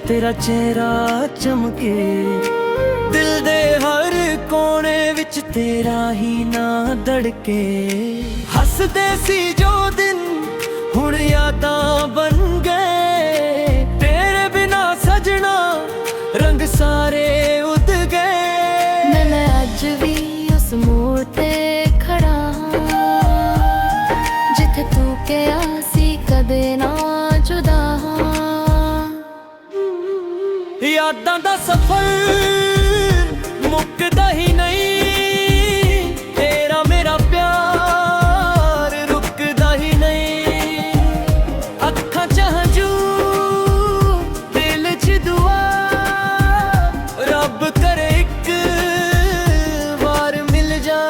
तेरा चेहरा चमके, दिल दे हर कोने विच तेरा ही ना धड़के। हसदे सी जो दिन हुण यादां बन गए, तेरे बिना सजना रंग सारे उद गए। मैं अज भी उस मोड़ ते खड़ा हां, जिथे तू कहा सी कदे ना जुदा हां। यादां दा सफर मुकदा ही नहीं, तेरा मेरा प्यार रुकदा ही नहीं। अखां च हंझू दिल च दुआ, रब करे एक बार मिल जा।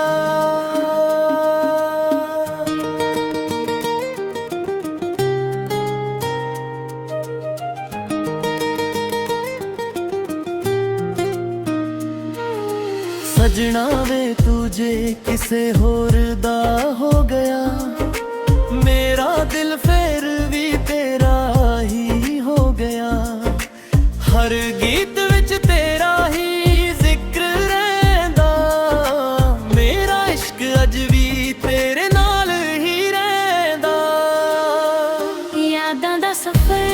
सजना वे तुझे किसे होर दा हो गया, मेरा दिल फिर भी तेरा ही हो गया। हर गीत विच तेरा ही जिक्र रहिंदा, मेरा इश्क अज भी तेरे नाल ही रहिंदा। यादां दा सफर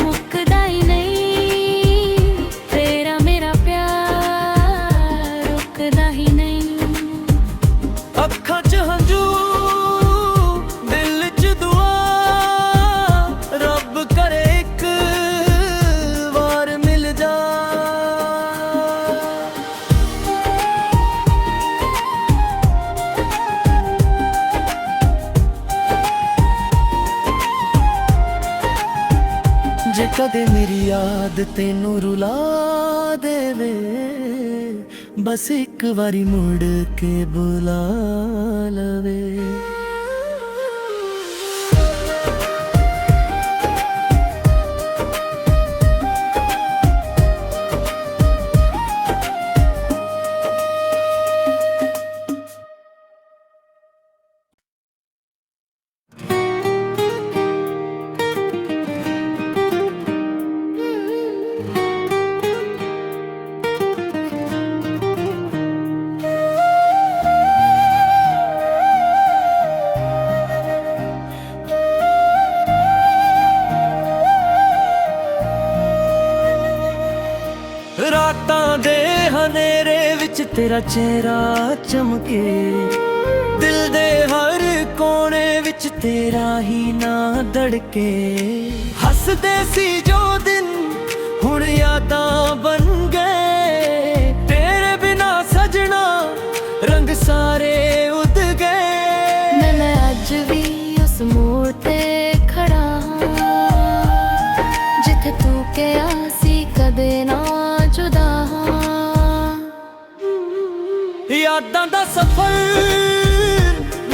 मुकदा ही नहीं, तेरा मेरा प्यार रुकदा ही नहीं। अखां च हंझू दिल च दुआ, रब करे एक बार मिल जा। जे कदे मेरी याद तेनू रुला देवे, बस एक बारी मुड़ के बुला लवे। रातां दे हनेरे विच तेरा चेहरा चमके, दिल दे हर कोने विच तेरा ही ना धड़के। हसदे सी जो दिन हुण यादां बन गए, तेरे बिना सजना रंग सारे उद गए। मैं अज भी उस मोड़ ते खड़ा हां, जिथे तू कहा सी कदे ना जुदा हां। यादां दा सफर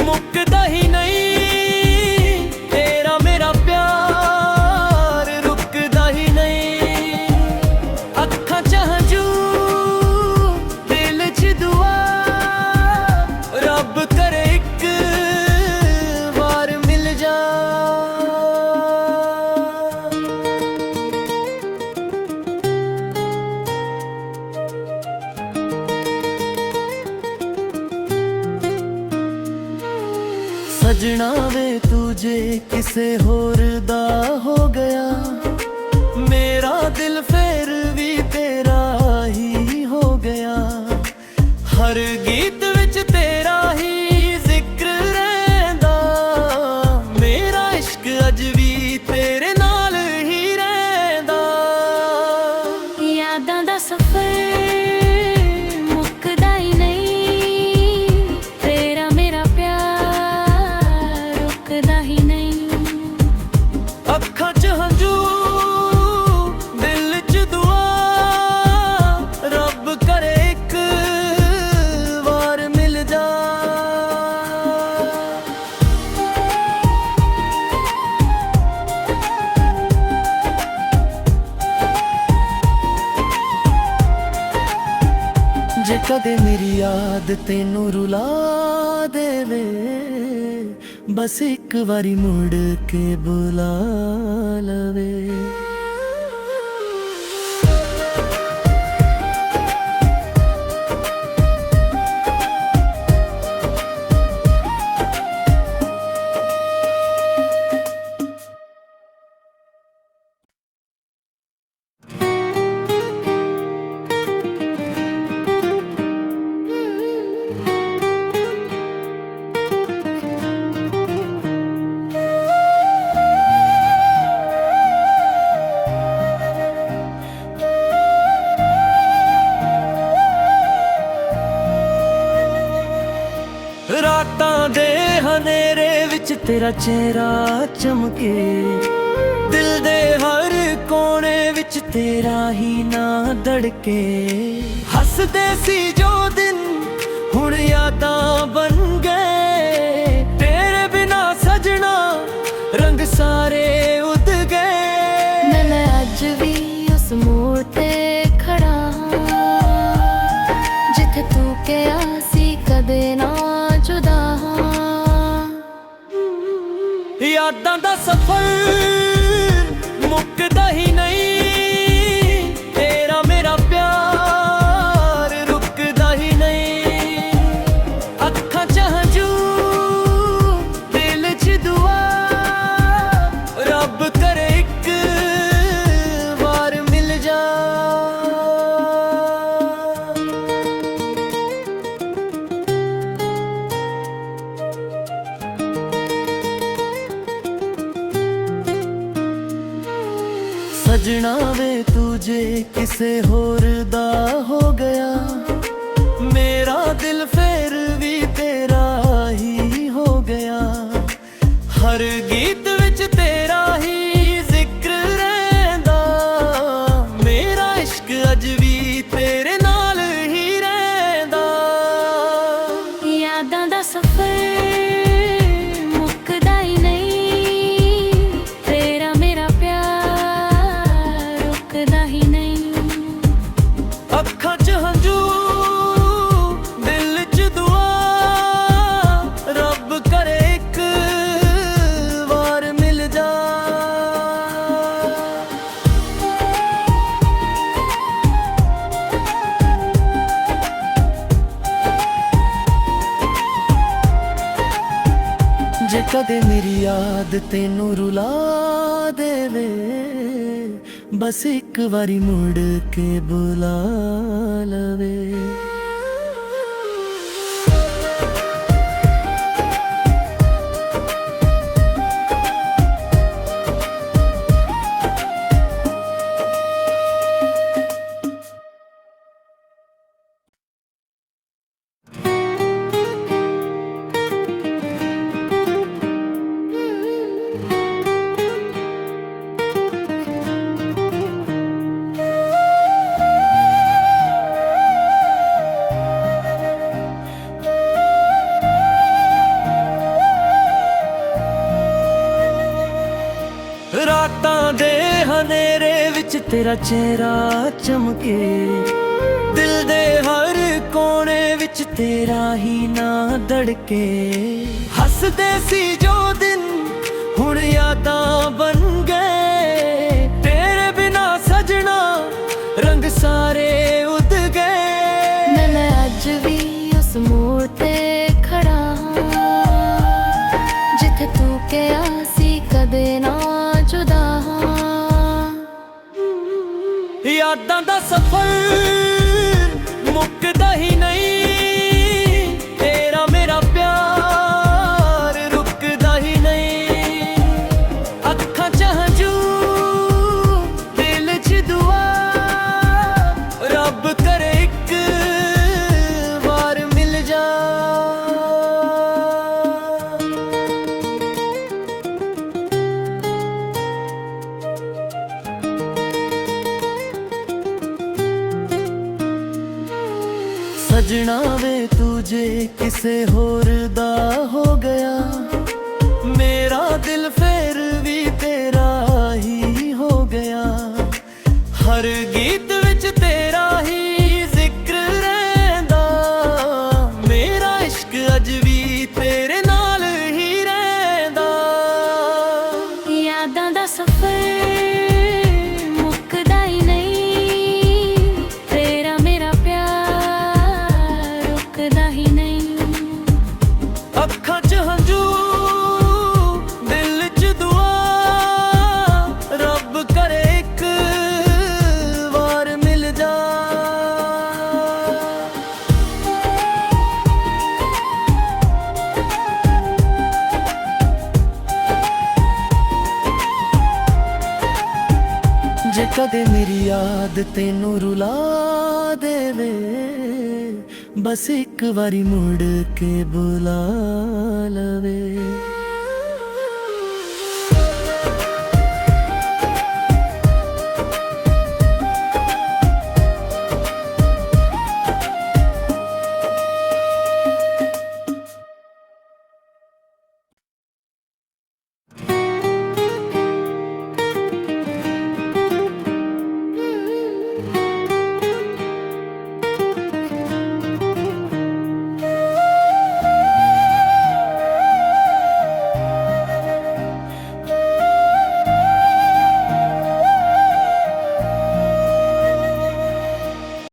मुकदा ही नहीं, तेरा मेरा प्यार रुकदा ही नहीं। अखां च हंझू दिल च दुआ, रब करे एक बार मिल जा। सजना वे तुझे किसे होर दा हो गया, मेरा दिल फिर भी तेरा ही हो गया। हर गीत विच तेरा ही जिक्र रहिंदा, मेरा इश्क अज भी तेरे नाल ही रहिंदा। यादां दा सफर मुकदा ही नहीं, तेरा मेरा प्यार रुकदा ही नहीं। अखां च हंझू दिल च दुआ, रब करे एक बार मिल जा। जे कदे मेरी याद तेनू रुला देवे, बस एक बारी मुड़ के बुला लवे। ਰਾਤਾਂ ਦੇ ਹਨੇਰੇ ਵਿੱਚ ਤੇਰਾ ਚਿਹਰਾ ਚਮਕੇ, ਦਿਲ ਦੇ ਹਰ ਕੋਨੇ ਵਿੱਚ ਤੇਰਾ ਹੀ ਨਾਂ ਧੜਕੇ। ਹੱਸਦੇ ਸੀ ਜੋ ਦਿਨ ਹੁਣ ਯਾਦਾਂ ਬਣ ਗਏ, ਤੇਰੇ ਬਿਨਾ ਸਜਣਾ ਰੰਗ ਸਾਰੇ ਉਡ ਗਏ। ਮੈਂ ਅੱਜ ਵੀ ਉਸ ਮੋੜ ਤੇ ਖੜਾ ਹਾਂ, ਜਿੱਥੇ ਤੂੰ ਕਿਹਾ ਸੀ ਕਦੇ ਨਾ ਜੁਦਾ ਹਾਂ। ਯਾਦਾਂ ਦਾ ਸਫ਼ਰ ਮੁੱਕਦਾ ਹੀ ਨਹੀਂ, ਤੇਰਾ ਮੇਰਾ ਪਿਆਰ ਰੁਕਦਾ ਹੀ ਨਹੀਂ। ਅੱਖਾਂ 'ਚ ਹੰਝੂ, ਦਿਲ 'ਚ ਦੁਆ, ਰੱਬ ਕਰੇ ਇੱਕ ਵਾਰ ਮਿਲ ਜਾ। ਸਜਣਾ ਵੇ ਤੂੰ ਜੇ ਕਿਸੇ ਹੋਰ ਦਾ ਹੋ ਗਿਆ, ਮੇਰਾ ਦਿਲ ਫੇਰ ਵੀ ਤੇਰਾ ਹੀ ਹੋ ਗਿਆ। ਹਰ ਗੀਤ ਵਿੱਚ ਤੇਰਾ ਹੀ ਜ਼ਿਕਰ ਰਹਿੰਦਾ, ਮੇਰਾ ਇਸ਼ਕ ਅੱਜ ਵੀ ਤੇਰੇ ਨਾਲ ਹੀ ਰਹਿੰਦਾ। ਯਾਦਾਂ ਦਾ ਸਫ਼ਰ ਮੁੱਕਦਾ ਹੀ ਨਹੀਂ, ਤੇਰਾ ਮੇਰਾ ਪਿਆਰ ਰੁਕਦਾ ਹੀ ਨਹੀਂ। ਅੱਖਾਂ 'ਚ ਹੰਝੂ, ਦਿਲ 'ਚ ਦੁਆ, ਰੱਬ ਕਰੇ ਇੱਕ ਵਾਰ ਮਿਲ ਜਾ। ਜੇ ਕਦੇ ਮੇਰੀ ਯਾਦ ਤੈਨੂੰ ਰੁਲਾ ਦੇਵੇ, ਬਸ ਇੱਕ ਵਾਰੀ ਮੁੜ ਕੇ ਬੁਲਾ ਲਵੇ। ਰਾਤਾਂ ਦੇ ਹਨੇਰੇ ਵਿੱਚ ਤੇਰਾ ਚਿਹਰਾ ਚਮਕੇ, ਦਿਲ ਦੇ ਹਰ ਕੋਨੇ ਵਿੱਚ ਤੇਰਾ ਹੀ ਨਾਂ ਧੜਕੇ। ਹੱਸਦੇ ਸੀ ਜੋ ਦਿਨ ਹੁਣ ਯਾਦਾਂ ਬਣ ਗਏ, ਤੇਰੇ ਬਿਨਾ ਸਜਣਾ ਰੰਗ ਸਾਰੇ ਉਡ ਗਏ। ਮੈਂ ਅੱਜ ਵੀ ਉਸ ਮੋੜ ਤੇ ਖੜਾ ਹਾਂ, ਜਿੱਥੇ ਤੂੰ ਕਿਹਾ ਸੀ ਕਦੇ ਨਾ ਜੁਦਾ ਹਾਂ। ਯਾਦਾਂ ਦਾ ਸਫ਼ਰ ਮੁੱਕਦਾ ਹੀ ਨਹੀਂ, ਤੇਰਾ ਮੇਰਾ ਪਿਆਰ ਰੁਕਦਾ ਹੀ ਨਹੀਂ। ਅੱਖਾਂ 'ਚ ਹੰਝੂ, ਦਿਲ 'ਚ ਦੁਆ, ਰੱਬ ਕਰੇ ਇੱਕ ਵਾਰ ਮਿਲ ਜਾ। ਸਜਣਾ ਵੇ ਤੂੰ ਜੇ ਕਿਸੇ ਹੋਰ ਦਾ ਹੋ ਗਿਆ, ਮੇਰਾ ਦਿਲ ਫੇਰ ਵੀ ਤੇਰਾ ਹੀ ਹੋ ਗਿਆ। ਹਰ ਗੀਤ ਵਿੱਚ ਤੇਰਾ ਹੀ ਜ਼ਿਕਰ ਰਹਿੰਦਾ, ਮੇਰਾ ਇਸ਼ਕ ਅੱਜ ਵੀ ਤੇਰੇ ਨਾਲ ਹੀ ਰਹਿੰਦਾ। ਯਾਦਾਂ ਦਾ ਸਫ਼ਰ ਮੁੱਕਦਾ ਹੀ ਨਹੀਂ, ਤੇਰਾ ਮੇਰਾ ਪਿਆਰ ਰੁਕਦਾ ਹੀ ਨਹੀਂ। ਅੱਖਾਂ 'ਚ ਹੰਝੂ, ਦਿਲ 'ਚ ਦੁਆ, ਰੱਬ ਕਰੇ ਇੱਕ ਵਾਰ ਮਿਲ ਜਾ। ਜੇ ਕਦੇ ਮੇਰੀ ਯਾਦ ਤੈਨੂੰ ਰੁਲਾ ਦੇਵੇ, ਬਸ ਇੱਕ ਵਾਰੀ ਮੁੜ ਕੇ ਬੁਲਾ ਲਵੇ।